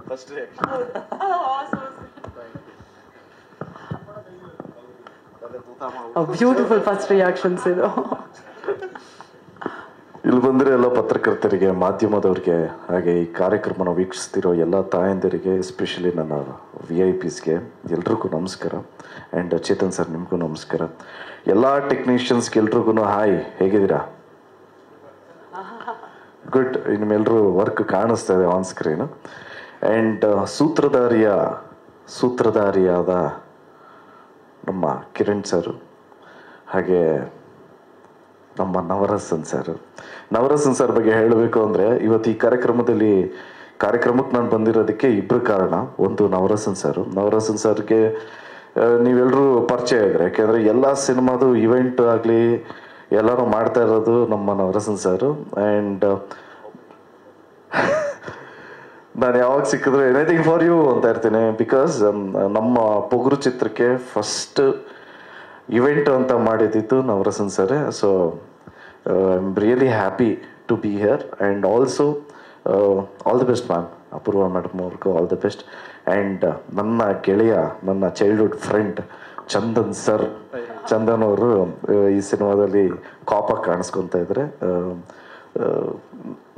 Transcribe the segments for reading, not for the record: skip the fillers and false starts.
First beautiful first reactions ಇದು. ಇಲ್ಲಿ ಬಂದರೆ ಎಲ್ಲ ಪತ್ರಕರ್ತರಿಗೆ, ಮಾಧ್ಯಮದವ್ರಿಗೆ, ಹಾಗೆ ಈ ಕಾರ್ಯಕ್ರಮನ ವೀಕ್ಷಿಸ್ತಿರೋ ಎಲ್ಲ ತಾಯಂದಿರಿಗೆ, ಎಸ್ಪೆಷಲಿ ನನ್ನ VIPsಗೆ ಎಲ್ರಿಗೂ ನಮಸ್ಕಾರ. ಆ್ಯಂಡ್ ಚೇತನ್ ಸರ್ ನಿಮಗೂ ನಮಸ್ಕಾರ. ಎಲ್ಲ ಟೆಕ್ನಿಷಿಯನ್ಸ್ಗೆ ಎಲ್ರಿಗೂ ಹಾಯ್, ಹೇಗಿದ್ದೀರಾ? ಗುಡ್. ನಿಮ್ಮೆಲ್ಲರೂ ವರ್ಕ್ ಕಾಣಿಸ್ತಾ ಇದೆ ಆನ್ ಸ್ಕ್ರೀನು. ಆ್ಯಂಡ್ ಸೂತ್ರಧಾರಿಯಾದ ನಮ್ಮ ಕಿರಣ್ ಸರ್, ಹಾಗೆ ನಮ್ಮ ನವರಸನ್ ಸರ್ ಬಗ್ಗೆ ಹೇಳಬೇಕು ಅಂದರೆ, ಇವತ್ತು ಈ ಕಾರ್ಯಕ್ರಮಕ್ಕೆ ನಾನು ಬಂದಿರೋದಕ್ಕೆ ಇಬ್ಬರು ಕಾರಣ. ಒಂದು ನವರಸನ್ ಸರ್ಗೆ ನೀವೆಲ್ಲರೂ ಪರಿಚಯ ಇದ್ರೆ, ಯಾಕೆಂದರೆ ಎಲ್ಲ ಸಿನಿಮಾದು ಇವೆಂಟ್ ಆಗಲಿ ಎಲ್ಲರೂ ಮಾಡ್ತಾ ಇರೋದು ನಮ್ಮ ನವರಸನ್ ಸರ್. ಆ್ಯಂಡ್ ನಾನು ಯಾವಾಗ ಸಿಕ್ಕಿದ್ರೆ ಎನಿಥಿಂಗ್ ಫಾರ್ ಯು ಅಂತ ಇರ್ತೀನಿ. ಬಿಕಾಸ್ ನಮ್ಮ ಪೊಗರು ಚಿತ್ರಕ್ಕೆ ಫಸ್ಟ್ ಇವೆಂಟ್ ಅಂತ ಮಾಡಿದ್ದು Navarasan sir. So I am really happy to be here. And also all the best ma'am, Apoorva madam ಅವ್ರಿಗೂ ಆಲ್ ದಿ ಬೆಸ್ಟ್. ಆ್ಯಂಡ್ ನನ್ನ ಗೆಳೆಯ, ನನ್ನ ಚೈಲ್ಡ್ಹುಡ್ ಫ್ರೆಂಡ್ ಚಂದನ್ ಅವರು ಈ ಸಿನಿಮಾದಲ್ಲಿ ಕಾಪಾಗಿ ಕಾಣಿಸ್ಕೊತಾ ಇದ್ದಾರೆ.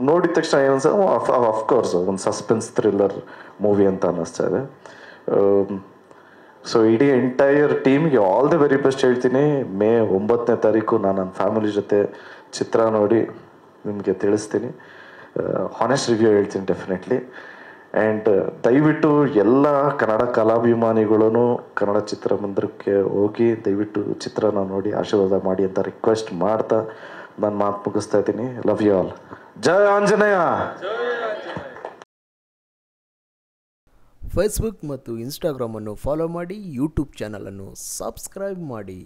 ನೋಡಿದ ತಕ್ಷಣ ಏನನ್ಸ, ಅಫ್ಕೋರ್ಸ್ ಒಂದು ಸಸ್ಪೆನ್ಸ್ ಥ್ರಿಲ್ಲರ್ ಮೂವಿ ಅಂತ ಅನ್ನಿಸ್ತಾ ಇದೆ. ಸೊ ಇಡೀ ಎಂಟೈರ್ ಟೀಮ್ಗೆ ಆಲ್ ದಿ ವೆರಿ ಬೆಸ್ಟ್ ಹೇಳ್ತೀನಿ. ಮೇ 9ನೇ ತಾರೀಕು ನಾನು ನನ್ನ ಫ್ಯಾಮಿಲಿ ಜೊತೆ ಚಿತ್ರ ನೋಡಿ ನಿಮಗೆ ತಿಳಿಸ್ತೀನಿ. ಹಾನೆಸ್ಟ್ ರಿವ್ಯೂ ಹೇಳ್ತೀನಿ ಡೆಫಿನೆಟ್ಲಿ. ಆ್ಯಂಡ್ ದಯವಿಟ್ಟು ಎಲ್ಲ ಕನ್ನಡ ಕಲಾಭಿಮಾನಿಗಳೂ ಕನ್ನಡ ಚಿತ್ರಮಂದಿರಕ್ಕೆ ಹೋಗಿ ದಯವಿಟ್ಟು ಚಿತ್ರನ ನೋಡಿ ಆಶೀರ್ವಾದ ಮಾಡಿ ಅಂತ ರಿಕ್ವೆಸ್ಟ್ ಮಾಡ್ತಾ ನಾನು ಮಾತು ಮುಗಿಸ್ತಾ ಇದ್ದೀನಿ. Love you all. ಜಯ ಆಂಜನೇಯ. ಫೇಸ್ಬುಕ್ ಮತ್ತು ಇನ್ಸ್ಟಾಗ್ರಾಮನ್ನು ಫಾಲೋ ಮಾಡಿ, ಯೂಟ್ಯೂಬ್ ಚಾನಲನ್ನು ಸಬ್ಸ್ಕ್ರೈಬ್ ಮಾಡಿ.